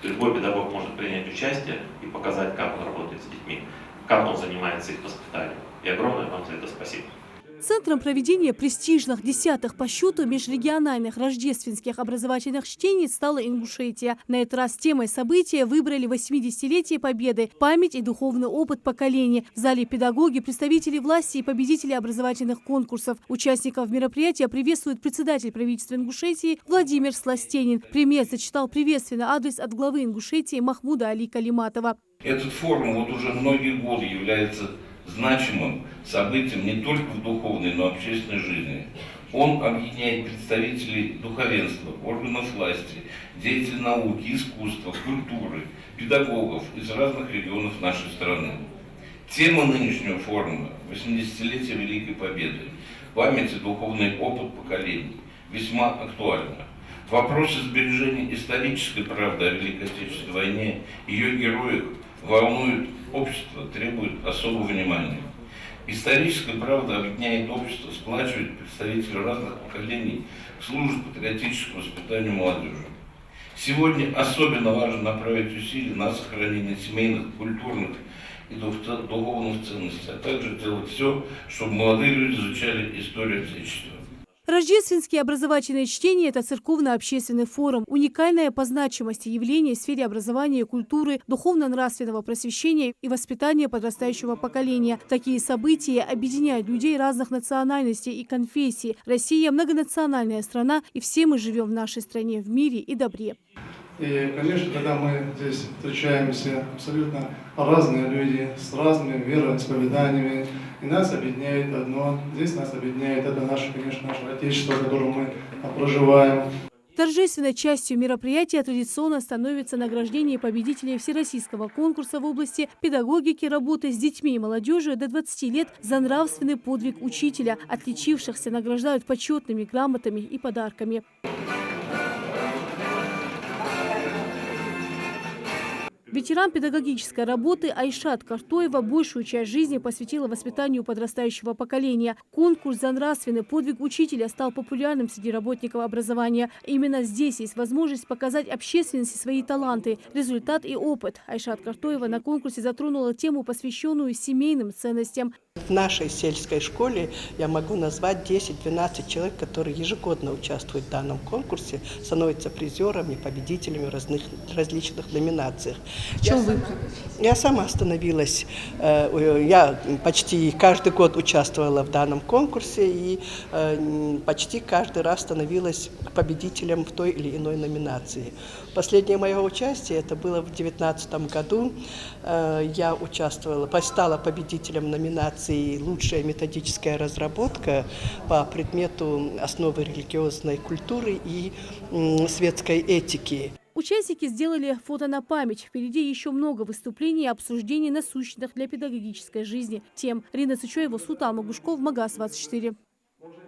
Любой педагог может принять участие и показать, как он работает с детьми, как он занимается их воспитанием. И огромное вам за это спасибо. Центром проведения престижных 10-х по счету межрегиональных рождественских образовательных чтений стала Ингушетия. На этот раз темой события выбрали 80-летие Победы, память и духовный опыт поколений. В зале педагоги, представители власти и победители образовательных конкурсов. Участников мероприятия приветствует председатель правительства Ингушетии Владимир Сластенин. Премьер зачитал приветственный адрес от главы Ингушетии Махмуда Али Калиматова. Этот форум вот уже многие годы является значимым событием не только в духовной, но и общественной жизни. Он объединяет представителей духовенства, органов власти, деятелей науки, искусства, культуры, педагогов из разных регионов нашей страны. Тема нынешнего форума – 80-летие Великой Победы, память и духовный опыт поколений – весьма актуальна. Вопросы сбережения исторической правды о Великой Отечественной войне, ее героях волнуют общество, требуют особого внимания. Историческая правда объединяет общество, сплачивает представителей разных поколений, служит патриотическому воспитанию молодежи. Сегодня особенно важно направить усилия на сохранение семейных, культурных и духовных ценностей, а также делать все, чтобы молодые люди изучали историю Отечества. Рождественские образовательные чтения – это церковно-общественный форум, уникальное по значимости явление в сфере образования и культуры, духовно-нравственного просвещения и воспитания подрастающего поколения. Такие события объединяют людей разных национальностей и конфессий. Россия – многонациональная страна, и все мы живем в нашей стране в мире и добре. И, конечно, когда мы здесь встречаемся, абсолютно разные люди с разными вероисповеданиями, и нас объединяет одно. Здесь нас объединяет это наше, конечно, наше Отечество, в котором мы проживаем. Торжественной частью мероприятия традиционно становится награждение победителей всероссийского конкурса в области педагогики, работы с детьми и молодежью до 20 лет за нравственный подвиг учителя. Отличившихся награждают почетными грамотами и подарками. Ветеран педагогической работы Айшат Картоева большую часть жизни посвятила воспитанию подрастающего поколения. Конкурс за нравственный подвиг учителя стал популярным среди работников образования. Именно здесь есть возможность показать общественности свои таланты, результат и опыт. Айшат Картоева на конкурсе затронула тему, посвященную семейным ценностям. В нашей сельской школе я могу назвать 10-12 человек, которые ежегодно участвуют в данном конкурсе, становятся призерами, победителями в различных номинациях. Я сама становилась, я почти каждый год участвовала в данном конкурсе и почти каждый раз становилась победителем в той или иной номинации. Последнее мое участие, это было в 2019 году, я стала победителем номинации «Лучшая методическая разработка» по предмету «Основы религиозной культуры и светской этики». Участники сделали фото на память. Впереди еще много выступлений и обсуждений насущных для педагогической жизни тем. Рина Сычуева, Султан Магушков, Магаз 24.